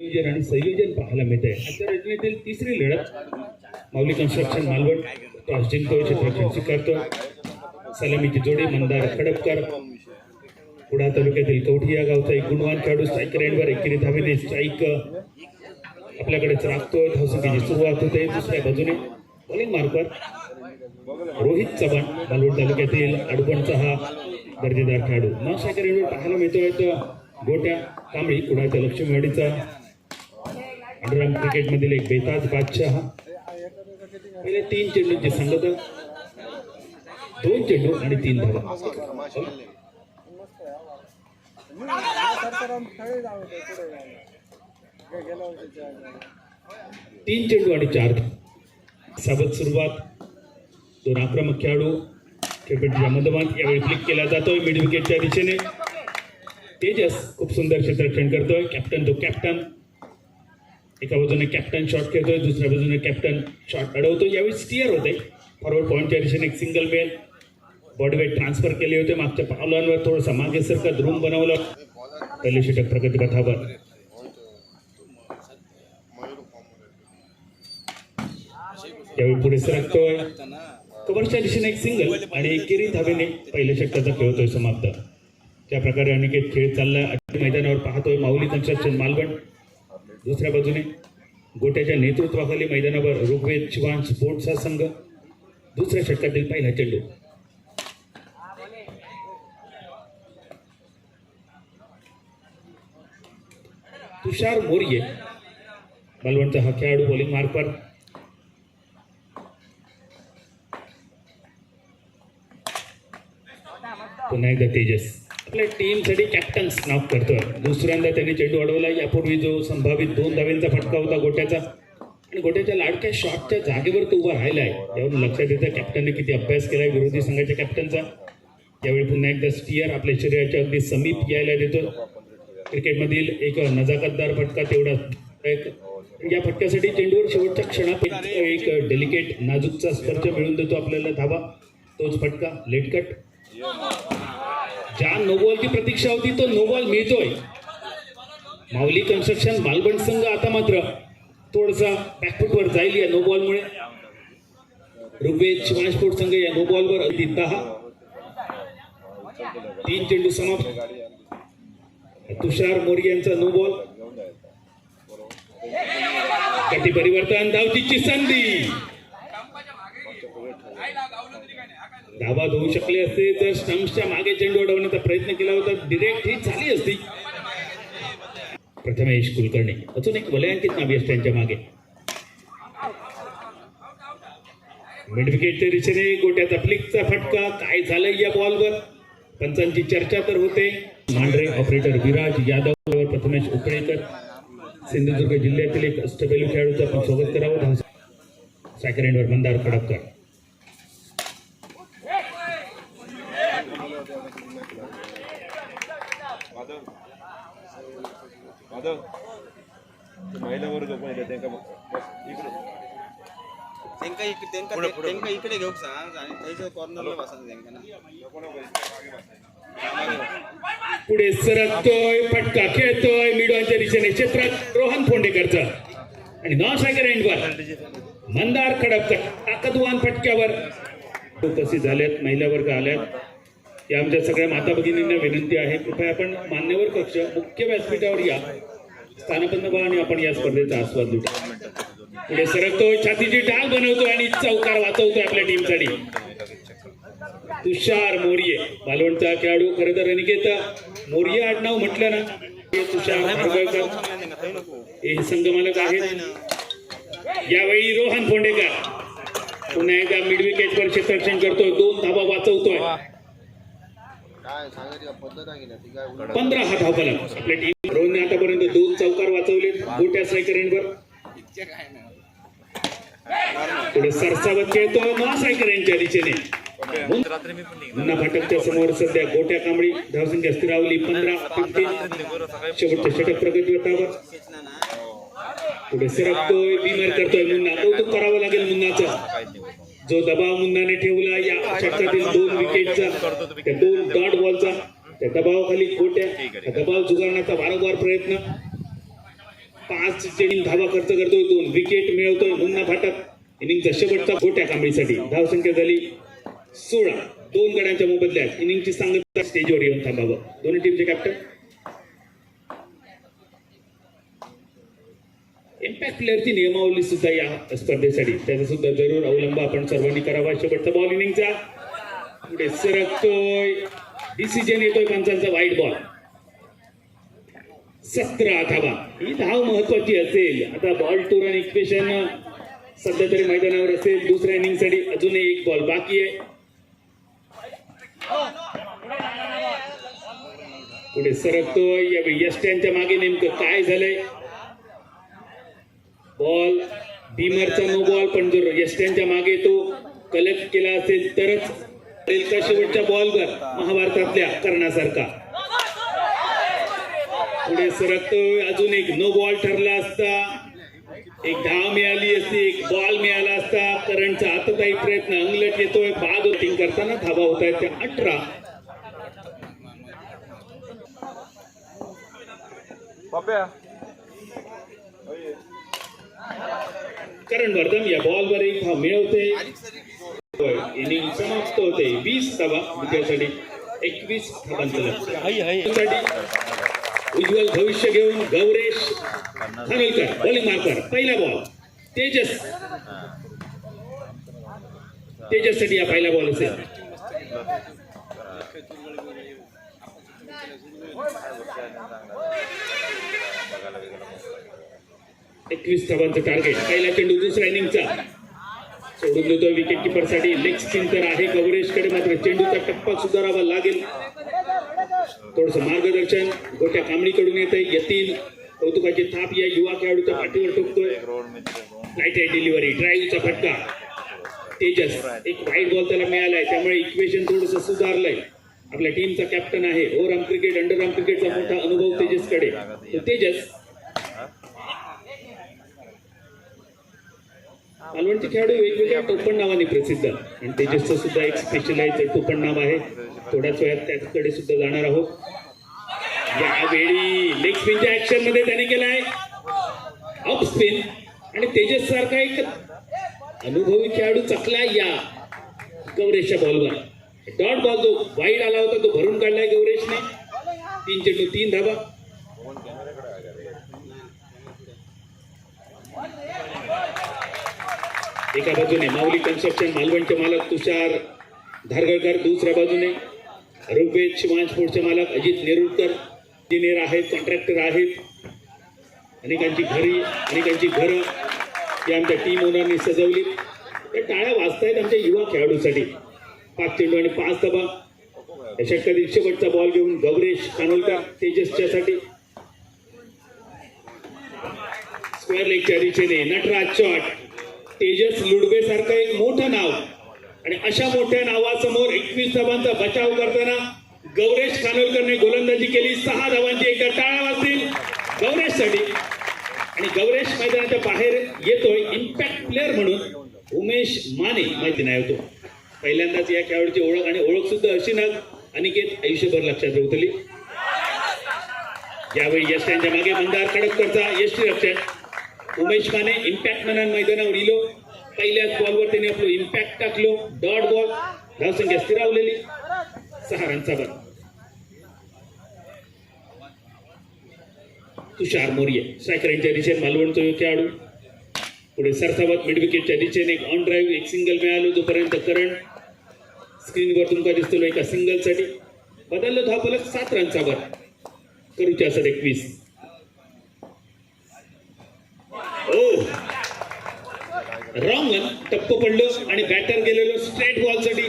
नियोजन आणि संयोजन पाहायला मिळते. आजच्या रचनेतील तिसरी लढत माऊली कन्स्ट्रक्शन मालवण टॉस जिंकतोय, क्षेत्ररक्षण स्वीकारतो. सलामीची जोडी मंदार खडपकर. कुडाळ तालुक्यातील कवठी या गावचा एक गुणवान खेळाडू स्ट्राईक रेंजवर एकेरी धावेने स्ट्राईक आपल्याकडेच राखतोय. धावसंख्येची सुरुवात होते. दुसऱ्या बाजूने बॉलिंग मार्कवर रोहित चव्हाण मालवण तालुक्यातील अडबणचा हा दर्जेदार खेळाडू. 9 स्ट्राईक रेंजवर पाहायला मिळतोय. गोट्या कांबळी कुडाळच्या लक्ष्मीवाडीचा अंडरआर्म क्रिकेटमधील एक बेताज बादशाह. पहिले 3 चेंडूंची सांगता, 2 चेंडू आणि 3 धावा. 3 चेंडू आणि 4 साबत सुरुवात. 2 आक्रमक खेळाडू खेळपट्टीच्या मधोमध यावेळी फ्लिक केला जातोय मिड विकेटच्या दिशेने. तेजस खूप सुंदर क्षेत्ररक्षण करतोय. कॅप्टन तो कॅप्टन. एका बाजूने कॅप्टन शॉट खेळतोय, दुसऱ्या बाजूने कॅप्टन शॉट अडवतो. यावेळी स्टिअर होते. फॉरवर्ड पॉईंटच्या दिशेने एक सिंगल मेल. बॉडीवेट ट्रान्सफर केले होते. मागच्या पावलांवर थोडंसं मागे सरकत रूम बनवलं. पहिले षटक प्रगतीपथावर. यावेळी पुढे सरकतोय. कव्हरच्या दिशेने एक सिंगल आणि एकेरी धावेने पहिल्या षटकाचा खेळ होतोय समाप्त. ज्या प्रकारे अनिकेत खेळ चाललाय मैदानावर पाहतोय माऊली कन्स्ट्रक्शन मालवण. दुसऱ्या बाजूने गोट्याच्या नेतृत्वाखाली मैदानावर ऋग्वेद शिवांश स्पोर्ट्सचा संघ. दुसऱ्या षटकातील पहिला चेंडू. तुषार मोर्ये मालवणचा हा खेळाडू बॉलिंग मार्कवर. पुन्हा एकदा तेजस आपल्या टीमसाठी कॅप्टन्स नाव करतोय. दुसऱ्यांदा त्यांनी चेंडू अडवला. यापूर्वी जो संभावित 2 धावेंचा फटका होता गोट्याचा आणि गोट्याच्या लाडक्या शॉटच्या जागेवर तो उभा राहिलाय. यावरून लक्षात येतं कॅप्टनने किती अभ्यास केलाय विरोधी संघाच्या कॅप्टनचा. यावेळी पुन्हा एकदा स्टिअर आपल्या शरीराच्या अगदी समीप यायला देतो. क्रिकेटमधील एक नजाकतदार फटका तेवढा. या फटक्यासाठी चेंडूवर शेवटच्या क्षणात एक डेलिकेट नाजूकचा स्पर्श मिळून देतो आपल्याला धावा. तोच फटका लेटकट. ज्या नोबॉलची प्रतीक्षा होती तो नोबॉल मिळतोय. माऊली कन्स्ट्रक्शन मालवण संघ आता मात्र थोडासा बॅकफुटवर जाईल या नोबॉलमुळे. ऋग्वेद शिवांश स्पोर्ट्स संघ या नोबॉलवर अगदी 10. 3 चेंडू समाप्त. तुषार मोर्ये यांचा नोबॉल. गती परिवर्तन, धावचीची संधी. धावा होऊ शकले असते तर स्टंप्सच्या मागे चेंडू अडवण्याचा प्रयत्न केला होता. डिरेक्ट हिट झाली असती. प्रथमेश कुलकर्णी अजून एक वलयांकित नावी असते त्यांच्या मागे. मिड विकेटच्या दिशेने गोट्याचा फ्लिकचा फटका. काय झालंय या बॉलवर पंचांची चर्चा तर होते. मांढरे ऑपरेटर विराज यादव, प्रथमेश उकळेकर. सिंधुदुर्ग जिल्ह्यातील एक अष्टपैलू खेळाडूचं आपण स्वागत करावं. स्ट्रायकर एंडवर मंदार खडपकर. महिला वर्ग इकडे घेऊ सांग आणि त्याच्या कॉर्नरला बसायचं त्यांना ना. पुढे सरकतोय, फटका खेळतोय मिडवांच्या दिशेने क्षेत्रात रोहन फोंडेकरचा आणि 9 स्ट्रायकर एंडवर मंदार खडपकर. ताकदवान फटक्यावर उपस्थित झाल्यात. महिला वर्ग आल्यात. या आमच्या सगळ्या माता भगिनींना विनंती आहे, कृपया आपण मान्यवर कक्ष मुख्य व्यासपीठावर या. स्थानबंद व्हा आणि आपण या स्पर्धेचा आस्वाद लुटा. पुढे सरकतोय, छातीची ढाल बनवतोय आणि चौकार वाचवतोय आपल्या टीमसाठी. तुषार मोर्ये मालवणचा खेळाडू. खरं तर अनिकेत मोर्ये आडनाव म्हटलं ना, तुषार हे संघमालक आहेत. यावेळी रोहन फोंडेकर पुन्हा एकदा मिड विकेटवर क्षेत्ररक्षण करतोय. 2 धावा वाचवतोय. 15 हा धावफलक आपल्या टीम. रोहनने आतापर्यंत 2 चौकार वाचवले गोट्या स्ट्रायकर एंडवर. पुढे सरसावत खेळतोय 9 स्ट्रायकर एंडच्या दिशेने. मुन्ना फाटकच्या समोर सध्या गोट्या कांबळी. धावसंख्या स्थिरावली 15-15. शेवटच्या षटक प्रगतीपथावर. पुढे सरकतोय, बीमर करतोय मुन्ना. कौतुक करावं लागेल मुन्नाचं. जो दबाव मुन्नाने ठेवला या षटकातील 2 विकेटचा, त्या 2 डॉट बॉलचा, त्या दबावाखाली गोट्या, दबाव झुगारण्याचा वारंवार प्रयत्न. 5 चेंडूंनी धावा खर्च करतोय, 2 विकेट मिळवतोय मुन्ना फाटक. इनिंगचा शेवटचा गोट्या कांबळीसाठी धावसंख्या झाली 16. 2 गड्यांच्या मोबदल्यात इनिंगची सांगता स्टेजवर येऊन थांबावं. दोन्ही टीमचे कॅप्टन. इम्पॅक्ट प्लेअरची नियमावली सुद्धा या स्पर्धेसाठी त्याचा सुद्धा जरूर अवलंब आपण सर्वांनी करावा. शेवटचा बॉल इनिंगचा पुढे सरकतोय, डिसिजन येतोय पंचांचा, वाईट बॉल. 17 धावा. ही धाव महत्वाची असेल. आता बॉल टू रन इक्वेशन सध्या तरी मैदानावर असेल. दुसऱ्या इनिंग साठी अजूनही 1 बॉल बाकी आहे. पुढे सरकतोय, या यष्ट्यांच्या मागे नेमकं काय झालंय. बॉल बीमरचा नो बॉल, पण जर यष्ट्यांच्या मागे तो कलेक्ट केला असेल तरच का शेवटच्या बॉलवर महाभारतातल्या करण्यासारखा. पुढे सरकतोय, अजून एक नो बॉल ठरला असता, 1 धाव मिळाली असती, 1 बॉल मिळाला असता. करंटचा आताही प्रयत्न अंगलट येतोय. बाद बॅटिंग करताना धावा होत आहेत त्या 18. करण वर्धन या बॉलवर 1 धाव मिळवते. इनिंग समाप्त होते. 20 धावा विजयासाठी 21 धावांचं लक्ष्य. उज्ज्वल भविष्य घेऊन गौरेश खानोलकर बॉलिंग मार्कर. पहिला बॉल तेजससाठी हा पहिला बॉल असेल. 21 धावांचं टार्गेट. पहिला चेंडू दुसऱ्या इनिंगचा सोडून देतोय विकेट किपर साठी. लेग स्पिन तर आहे गौरेशकडे, मात्र चेंडूचा टप्पा सुधारावा लागेल. थोडस मार्गदर्शन गोट्या कांबळीकडून येते. यतीन कौतुकाची थाप या युवा खेळाडूच्या पाठीवर ठोकतोय. लाईट डिलिव्हरी, ड्राईव्हचा फटका. तेजस, एक वाईट बॉल त्याला मिळालाय, त्यामुळे इक्वेशन थोडस सुधारलंय. आपल्या टीमचा कॅप्टन आहे. ओव्हरआर्म क्रिकेट, अंडरआर्म क्रिकेटचा मोठा अनुभव तेजसकडे. तेजस मालवणचे खेळाडू वेगवेगळ्या टोपण नावाने प्रसिद्ध, आणि तेजसचं सुद्धा एक स्पेशलाइज टोपण नाव आहे. थोड्याच वेळात त्याकडे सुद्धा जाणार आहोत. यावेळी लेग स्पिनच्या ऍक्शन मध्ये त्याने केलाय अप स्पिन, आणि तेजस सारखा एक अनुभवी खेळाडू चकला या गौरेशच्या बॉलवर. डॉट बॉल जो वाईड आला होता तो भरून काढलाय गौरेशने. 3 चेंडू 3 धावा. एका बाजूने माऊली कन्स्ट्रक्शन मालवणचे मालक तुषार धारगळकर, दुसऱ्या बाजूने रुपेश शिवांशपूरचे मालक अजित नेरुरकर. इंजिनियर आहेत, कॉन्ट्रॅक्टर आहेत. अनेकांची घरं ही आमच्या टीम ओनरनी सजवली. त्या टाळ्या वाजतायत आमच्या युवा खेळाडूसाठी. 5 चेंडू आणि 5 धावा. षटकातील शेवटचा बॉल घेऊन गौरेश खानोलकर तेजसच्या साठी. स्क्वेअर लेगच्या दिशेने नटराज शॉट. तेजस लुडबे सारखं एक मोठं नाव, आणि अशा मोठ्या नावासमोर 21 धावांचा बचाव करताना गौरेश खानोलकरने गोलंदाजी केली. 6 धावांची. एकदा टाळ्या वाजतील गौरेशसाठी. आणि गौरेश मैदानाच्या बाहेर येतोय इम्पॅक्ट प्लेअर म्हणून उमेश माने. माहिती नाही होतो पहिल्यांदाच या खेळाडूची ओळख, आणि ओळख सुद्धा अशी ना अनिकेत आयुष्यभर लक्षात ठेवतली. यावेळी यष्ट्यांच्या मागे मंदार कडककरचा यष्टी रक्षण. उमेश माने इम्पॅक्ट मनान मैदानावर इलो. पहिल्याच बॉलवर त्याने आपलं इम्पॅक्ट टाकलो. Dot ball. धावसंख्या स्थिरावलेली 6 रनचा बन. तुषार मोर्ये स्ट्रायकरांच्या दिशेने मालवणचा खेळाडू. पुढे सरसावत मिड विकेटच्या दिशेने एक ऑन ड्राईव्ह, एक सिंगल मिळालो. तोपर्यंत करण स्क्रीनवर तुमका दिसतो एका सिंगल साठी. बदललो धावफलक 7 रनचा वर. करूच्या असत 21. Wrong one. टप्प पडलं आणि बॅटर गेलेलो स्ट्रेट बॉल साठी.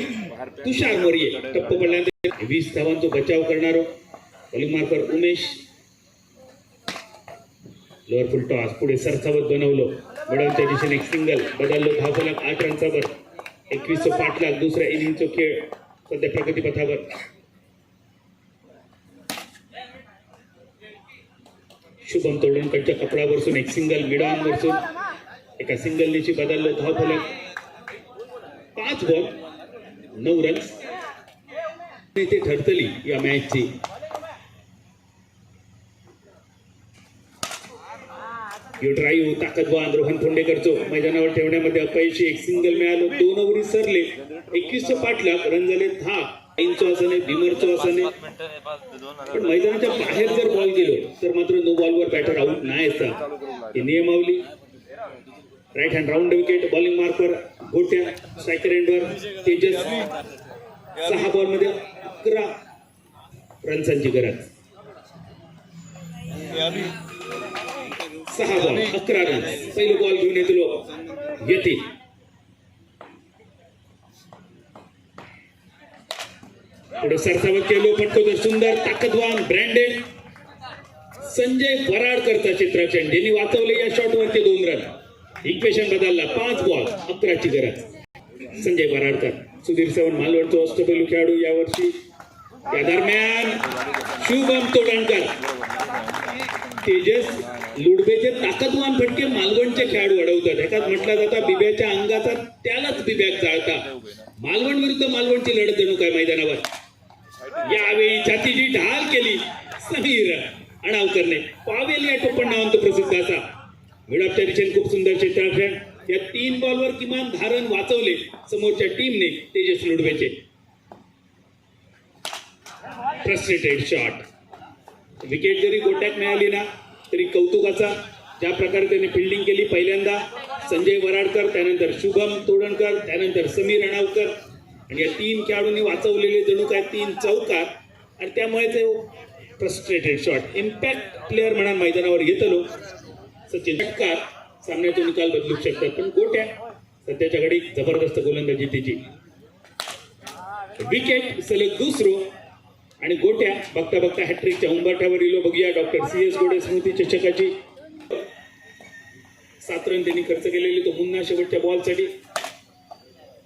तुषार मोर्ये टप्प पडल्यानंतर 20 धावांचा बचाव करणारो बॉलिंग मार्कर उमेश. लोअर फुल टॉस. पुढे सरसावत बनवलं. मिडलच्या दिशेने एक सिंगल. बदललो धावफलक 8 रनचा वर. 21 पाठलाग. दुसऱ्या इनिंगचा खेळ सध्या प्रगतीपथावर. शुभम तोडणकरच्या कपडा बसून एक सिंगल. मिडॉन बसून एका सिंगल निशी बदललो धावफलक. 5 बॉल 9 रन्स. ते ठरतली या मॅचची. यो ड्राईव्ह ताकदवान रोहन फोंडेकरचं मैदानावर ठेवण्यामध्ये अपयशी, एक सिंगल मिळालं, 2 ओव्हरी सरले, 21 पाठलाग, रन झाले 10. आईंचं असं नाही, भीमरचं असं नाही, पण मैदानाच्या बाहेर जर बॉल गेलो तर मात्र नो बॉलवर बॅटर आउट नाही असतात. ही नियमावली. Right hand round wicket, bowling मार्कवर गोट्या, स्ट्रायकर एंडवर तेजस. 6 बॉलमध्ये 11 रन्सांची गरज. 6 बॉल 11 रन. पहिलं बॉल घेऊन येतील. पुढे सरसावत केलो, फटको सुंदर, ताकदवान, ब्रँडेड संजय वराडकरचा क्षेत्ररक्षण, ज्यांनी वाचवले या शॉटवरचे 2 रन. इक्वेशन बदलला. 5 बॉल 11ची गरज. संजय वराडकर, सुधीर चव्हाण मालवणचा अष्टपैलू खेळाडू यावर्षी. या दरम्यान शुभम तोडणकर, तेजस लुडबेचे ताकदवान फटके मालवणचे खेळाडू अडवतात. एकाच म्हटला जाता बिब्याच्या अंगाचा त्यालाच बिब्यात जाळता. मालवण विरुद्ध मालवणची लढत जणू काय मैदानावर. यावेळी छातीची ढाल केली समीर अणावकरने. पावेल या टोपण नावांत प्रसिद्ध असा. मिडअपच्या दिशेने खूप सुंदर क्षेत्ररक्षण. या 3 बॉलवर किमान 10 रन वाचवले समोरच्या टीमने तेजस लुडबेचे. Frustrated shot. विकेट जरी गोट्यात मिळाली ना तरी कौतुकाचा. ज्या प्रकारे त्याने फिल्डिंग केली पहिल्यांदा संजय वराडकर, त्यानंतर शुभम तोडणकर, त्यानंतर समीर अणावकर, आणि या 3 खेळाडूंनी वाचवलेले जणू काय 3 चौकार. आणि त्यामुळे ते फ्रस्ट्रेटेड शॉट. इम्पॅक्ट प्लेअर म्हणा मैदानावर येतलो. सचिन षटकार सामन्याचा निकाल बदलू शकतात, पण गोट्या सध्याच्या घडीत जबरदस्त गोलंदाजी तिची. विकेट सलग दुसरं आणि गोट्या बघता बघता हॅट्रिकच्या उंबरठ्यावर इलो. बघूया डॉक्टर CS गोडे स्मृती चषकाची. 7 रन त्यांनी खर्च केलेली. तो मुन्ना शेवटच्या बॉलसाठी.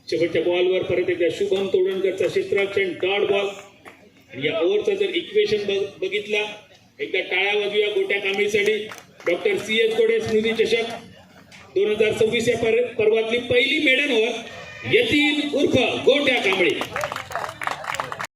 शेवटच्या बॉलवर परत एकदा शुभम तोडणकरचा क्षेत्ररक्षण, डॉट बॉल. आणि या ओव्हरचं जर इक्वेशन बघितला, एकदा टाळ्या वाजूया गोट्या कांबळीसाठी. डॉक्टर CS गोडे स्मृती चषक 2026 या पर्वातली पहिली मेडन ओव्हर यतीन उर्फ गोट्या कांबळी.